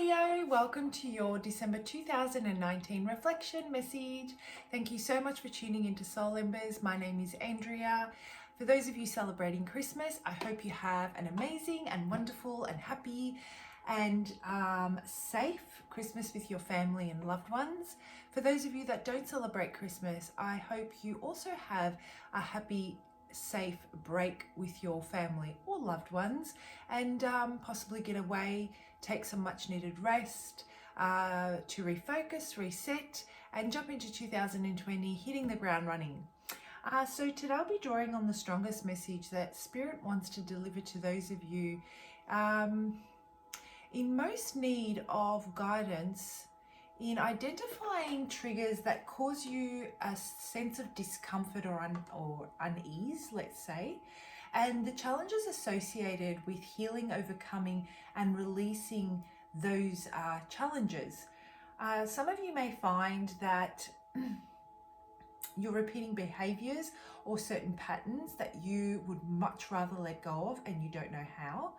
Leo, welcome to your December 2019 reflection message. Thank you so much for tuning into Soul Embers. My name is Andrea. For those of you celebrating Christmas, I hope you have an amazing and wonderful and happy and safe Christmas with your family and loved ones. For those of you that don't celebrate Christmas, I hope you also have a happy, safe break with your family or loved ones, and possibly get away, take some much needed rest to refocus, reset, and jump into 2020 hitting the ground running. So today I'll be drawing on the strongest message that Spirit wants to deliver to those of you in most need of guidance in identifying triggers that cause you a sense of discomfort or unease, let's say, and the challenges associated with healing, overcoming, and releasing those challenges. Some of you may find that you're repeating behaviours or certain patterns that you would much rather let go of and you don't know how,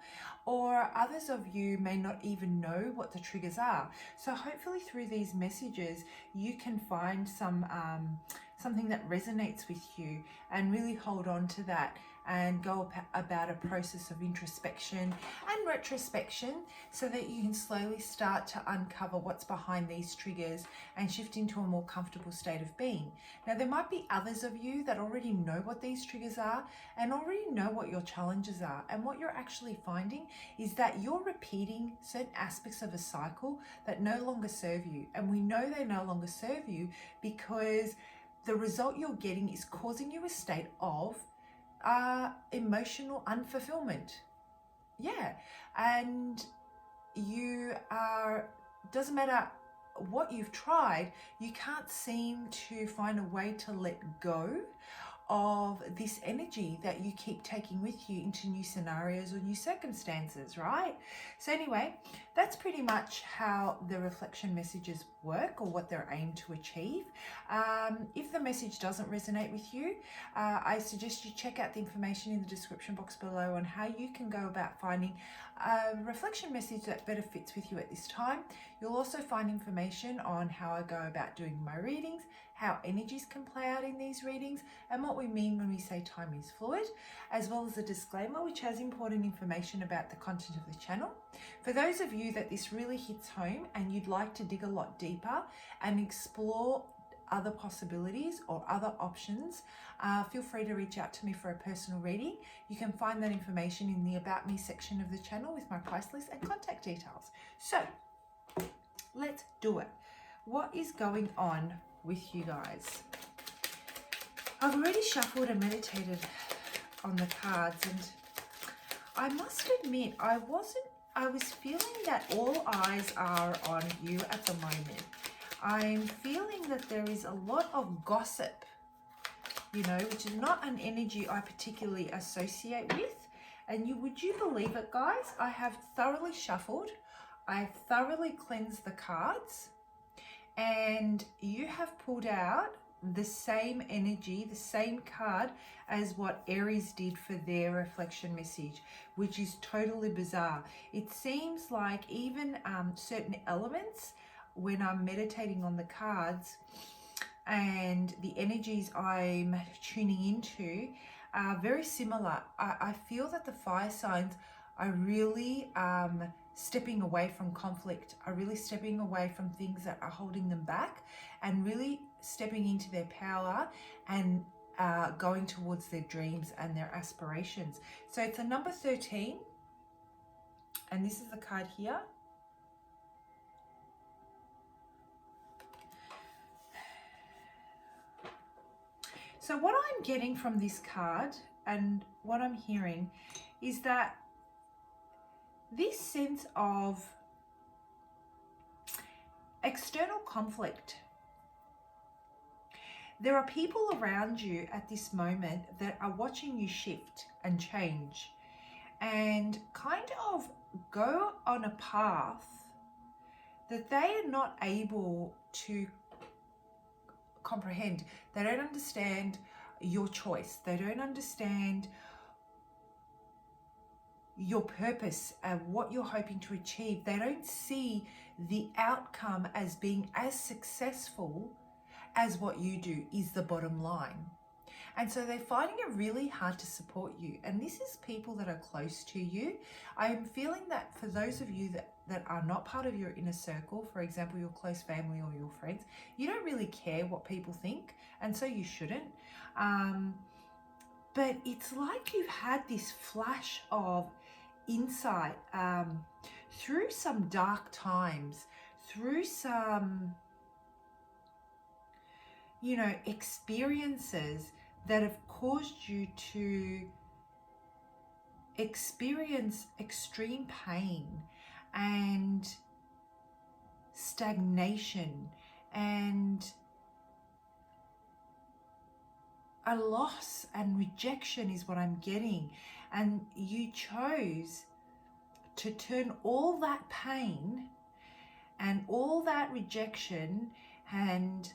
or others of you may not even know what the triggers are. So hopefully through these messages you can find something that resonates with you and really hold on to that and go about a process of introspection and retrospection so that you can slowly start to uncover what's behind these triggers and shift into a more comfortable state of being. Now, there might be others of you that already know what these triggers are and already know what your challenges are, and what you're actually finding is that you're repeating certain aspects of a cycle that no longer serve you. And we know they no longer serve you because the result you're getting is causing you a state of emotional unfulfillment. Yeah, and you are, doesn't matter what you've tried, you can't seem to find a way to let go of this energy that you keep taking with you into new scenarios or new circumstances, right? So anyway, that's pretty much how the reflection messages work, or what they're aimed to achieve. If the message doesn't resonate with you, I suggest you check out the information in the description box below on how you can go about finding a reflection message that better fits with you at this time. You'll also find information on how I go about doing my readings, how energies can play out in these readings, and what we mean when we say time is fluid, as well as a disclaimer which has important information about the content of the channel. For those of you that this really hits home and you'd like to dig a lot deeper and explore other possibilities or other options, feel free to reach out to me for a personal reading. You can find that information in the About Me section of the channel with my price list and contact details. So let's do it. What is going on with you guys? I've already shuffled and meditated on the cards, and I must admit I was feeling that all eyes are on you at the moment. I'm feeling that there is a lot of gossip, you know, which is not an energy I particularly associate with. And would you believe it, guys? I have thoroughly shuffled, I have thoroughly cleansed the cards, and you have pulled out the same energy, the same card as what Aries did for their reflection message, which is totally bizarre. It seems like even certain elements, when I'm meditating on the cards and the energies I'm tuning into, are very similar. I feel that the fire signs are really stepping away from conflict, are really stepping away from things that are holding them back, and really stepping into their power and going towards their dreams and their aspirations. So it's a number 13, and this is the card here. So what I'm getting from this card and what I'm hearing is that this sense of external conflict. There are people around you at this moment that are watching you shift and change and kind of go on a path that they are not able to comprehend. They don't understand your choice. They don't understand your purpose and what you're hoping to achieve. They don't see the outcome as being as successful as what you do is the bottom line. And so they're finding it really hard to support you. And this is people that are close to you. I'm feeling that for those of you that are not part of your inner circle, for example, your close family or your friends, you don't really care what people think. And so you shouldn't. But it's like you've had this flash of insight through some dark times, through some, experiences that have caused you to experience extreme pain and stagnation and a loss and rejection is what I'm getting. And you chose to turn all that pain and all that rejection and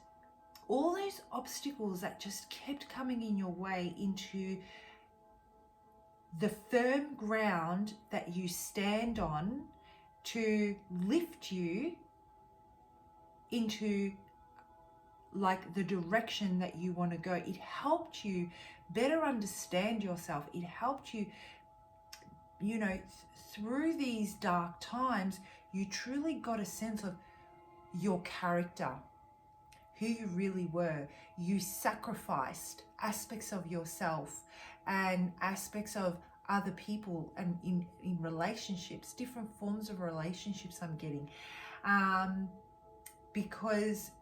all those obstacles that just kept coming in your way into the firm ground that you stand on to lift you into like the direction that you want to go. It helped you better understand yourself. It helped you, through these dark times, you truly got a sense of your character, who you really were. You sacrificed aspects of yourself and aspects of other people and in relationships, different forms of relationships I'm getting, because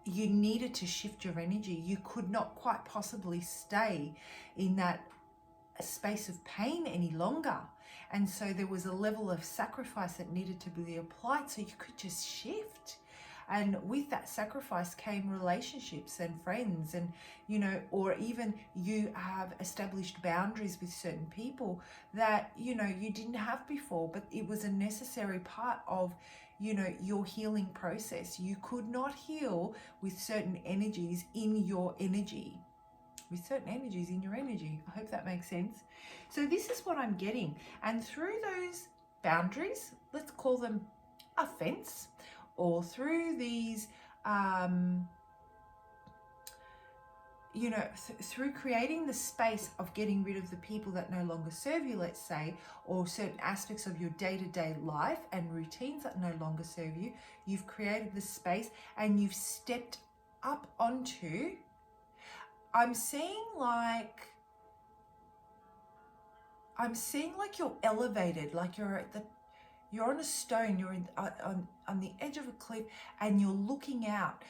you needed to shift your energy. You could not quite possibly stay in that space of pain any longer. And so there was a level of sacrifice that needed to be applied so you could just shift. And with that sacrifice came relationships and friends and, or even you have established boundaries with certain people that, you didn't have before, but it was a necessary part of, your healing process. You could not heal with certain energies in your energy. With certain energies in your energy. I hope that makes sense. So this is what I'm getting. And through those boundaries, let's call them a fence, or through these, through creating the space of getting rid of the people that no longer serve you, let's say, or certain aspects of your day-to-day life and routines that no longer serve you, you've created the space and you've stepped up onto, I'm seeing like you're elevated, like you're on a stone, you're on the edge of a cliff, and you're looking out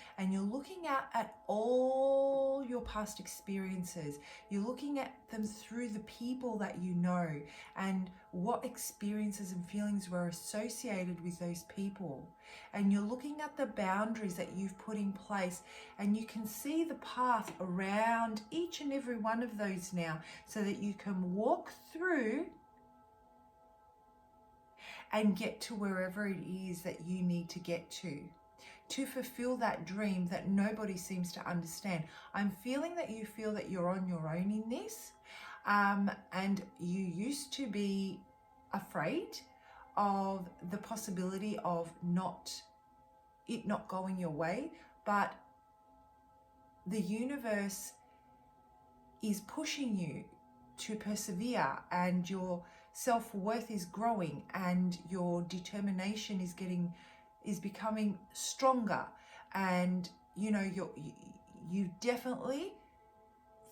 at all your past experiences. You're looking at them through the people that you know and what experiences and feelings were associated with those people. And you're looking at the boundaries that you've put in place, and you can see the path around each and every one of those now, so that you can walk through and get to wherever it is that you need to get to fulfill that dream that nobody seems to understand. I'm feeling that you feel that you're on your own in this, and you used to be afraid of the possibility of it not going your way, but the universe is pushing you to persevere, and your self-worth is growing, and your determination is becoming stronger, and you've definitely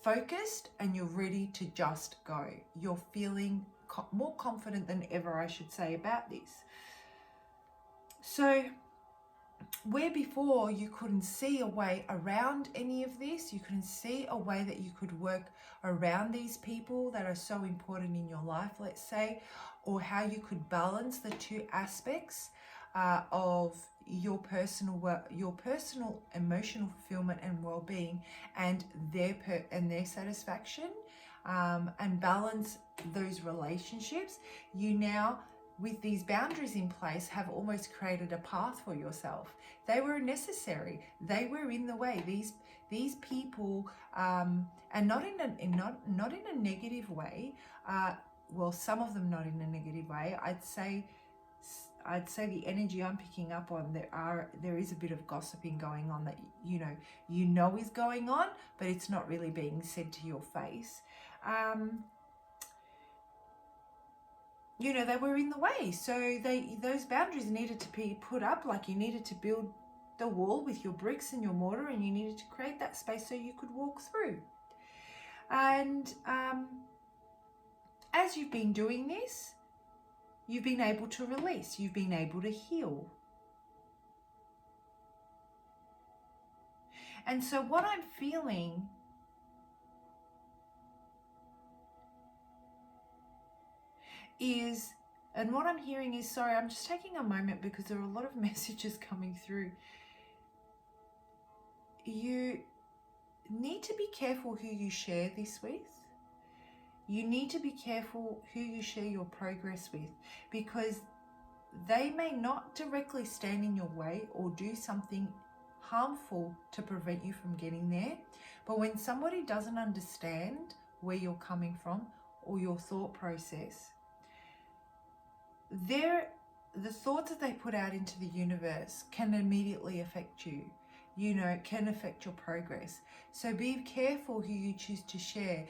focused and you're ready to just go. You're feeling more confident than ever, I should say, about this. So where before you couldn't see a way around any of this, you couldn't see a way that you could work around these people that are so important in your life, let's say, or how you could balance the two aspects of your personal emotional fulfillment and well-being and their satisfaction, and balance those relationships. You now, with these boundaries in place, have almost created a path for yourself. They were necessary. They were in the way. These people, and not in a negative way, well, some of them not in a negative way. I'd say the energy I'm picking up on, there is a bit of gossiping going on that you know is going on, but it's not really being said to your face. They were in the way, so those boundaries needed to be put up. Like, you needed to build the wall with your bricks and your mortar, and you needed to create that space so you could walk through. And as you've been doing this, you've been able to release, you've been able to heal. And so what I'm feeling is, and what I'm hearing is, sorry, I'm just taking a moment because there are a lot of messages coming through. You need to be careful who you share this with. You need to be careful who you share your progress with, because they may not directly stand in your way or do something harmful to prevent you from getting there. But when somebody doesn't understand where you're coming from or your thought process, the thoughts that they put out into the universe can immediately affect you. Can affect your progress. So be careful who you choose to share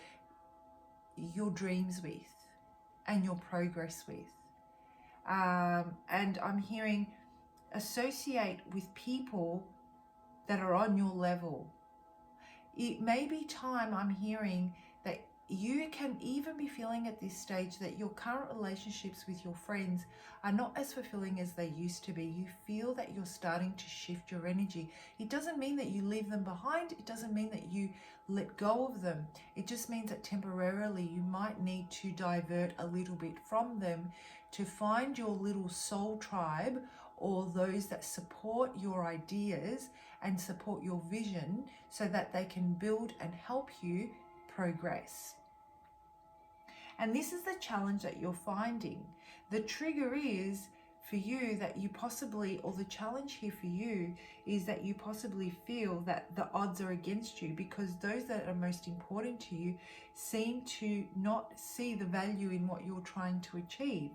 your dreams with and your progress with. And I'm hearing, associate with people that are on your level. It may be time, I'm hearing, that you can even be feeling at this stage that your current relationships with your friends are not as fulfilling as they used to be. You feel that you're starting to shift your energy. It doesn't mean that you leave them behind. It doesn't mean that you let go of them. It just means that temporarily you might need to divert a little bit from them to find your little soul tribe, or those that support your ideas and support your vision, so that they can build and help you progress. And this is the challenge that you're finding. The trigger is for you that you possibly, or the challenge here for you is that you possibly feel that the odds are against you, because those that are most important to you seem to not see the value in what you're trying to achieve.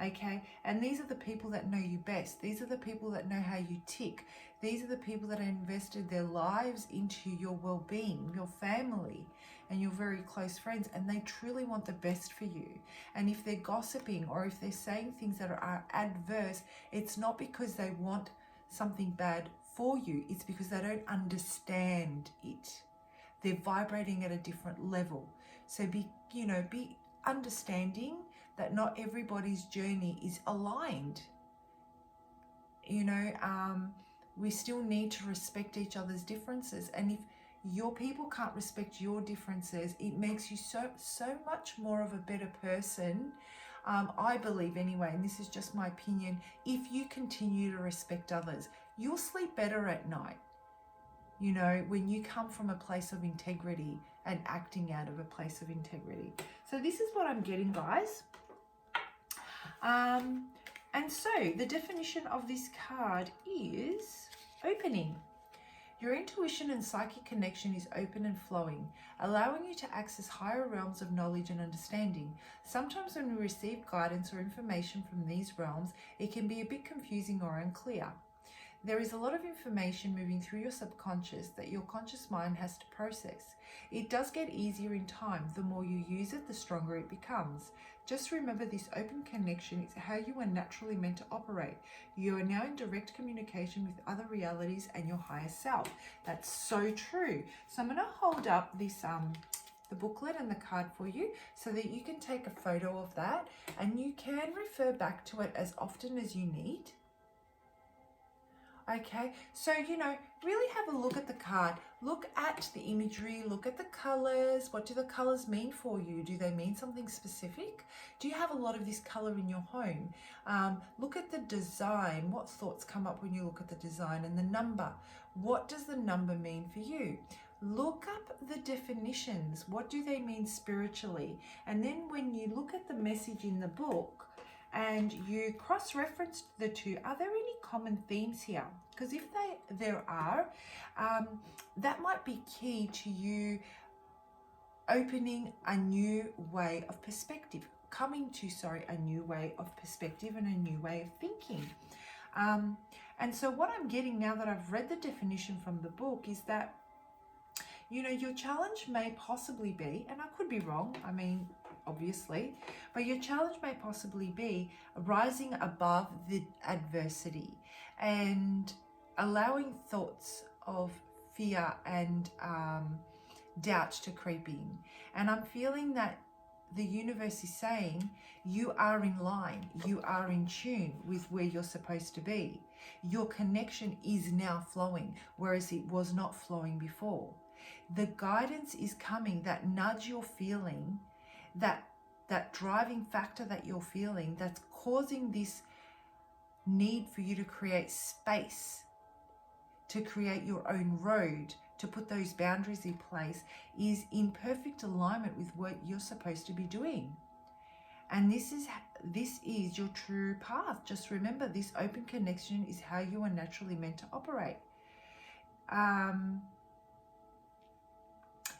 Okay, and these are the people that know you best. These are the people that know how you tick. These are the people that have invested their lives into your well-being, your family, and your very close friends, and they truly want the best for you. And if they're gossiping or if they're saying things that are adverse, it's not because they want something bad for you. It's because they don't understand it. They're vibrating at a different level. So be understanding that not everybody's journey is aligned. We still need to respect each other's differences. And if your people can't respect your differences, it makes you so much more of a better person, I believe anyway, and this is just my opinion. If you continue to respect others, you'll sleep better at night. When you come from a place of integrity and acting out of a place of integrity. So this is what I'm getting, guys. And so the definition of this card is opening. Your intuition and psychic connection is open and flowing, allowing you to access higher realms of knowledge and understanding. Sometimes when we receive guidance or information from these realms, it can be a bit confusing or unclear. There is a lot of information moving through your subconscious that your conscious mind has to process. It does get easier in time. The more you use it, the stronger it becomes. Just remember, this open connection is how you are naturally meant to operate. You are now in direct communication with other realities and your higher self. That's so true. So I'm going to hold up this the booklet and the card for you so that you can take a photo of that, and you can refer back to it as often as you need. Okay, so really have a look at the card, look at the imagery, look at the colors. What do the colors mean for you? Do they mean something specific? Do you have a lot of this color in your home? Look at the design. What thoughts come up when you look at the design? And the number, what does the number mean for you? Look up the definitions. What do they mean spiritually? And then when you look at the message in the book and you cross-reference the two, are there any common themes here? Because if there are, that might be key to you opening a new way of perspective. coming to, a new way of perspective and a new way of thinking. And so what I'm getting now that I've read the definition from the book is that, your challenge may possibly be, and I could be wrong, I mean, obviously, but your challenge may possibly be rising above the adversity and allowing thoughts of fear and doubt to creep in. And I'm feeling that the universe is saying you are in line, you are in tune with where you're supposed to be. Your connection is now flowing, whereas it was not flowing before. The guidance is coming, that nudge you're feeling, that driving factor that you're feeling, that's causing this need for you to create space, to create your own road, to put those boundaries in place, is in perfect alignment with what you're supposed to be doing. And this is your true path. Just remember, this open connection is how you are naturally meant to operate.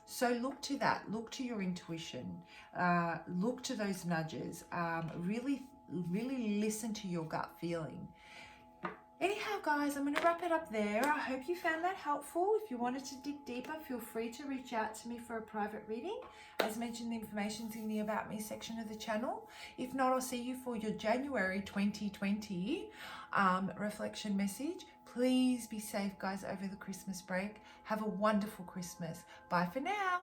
So look to that, look to your intuition, look to those nudges, really listen to your gut feeling. Anyhow, guys, I'm going to wrap it up there. I hope you found that helpful. If you wanted to dig deeper, feel free to reach out to me for a private reading. As mentioned, the information's in the About Me section of the channel. If not, I'll see you for your January 2020 reflection message. Please be safe, guys, over the Christmas break. Have a wonderful Christmas. Bye for now.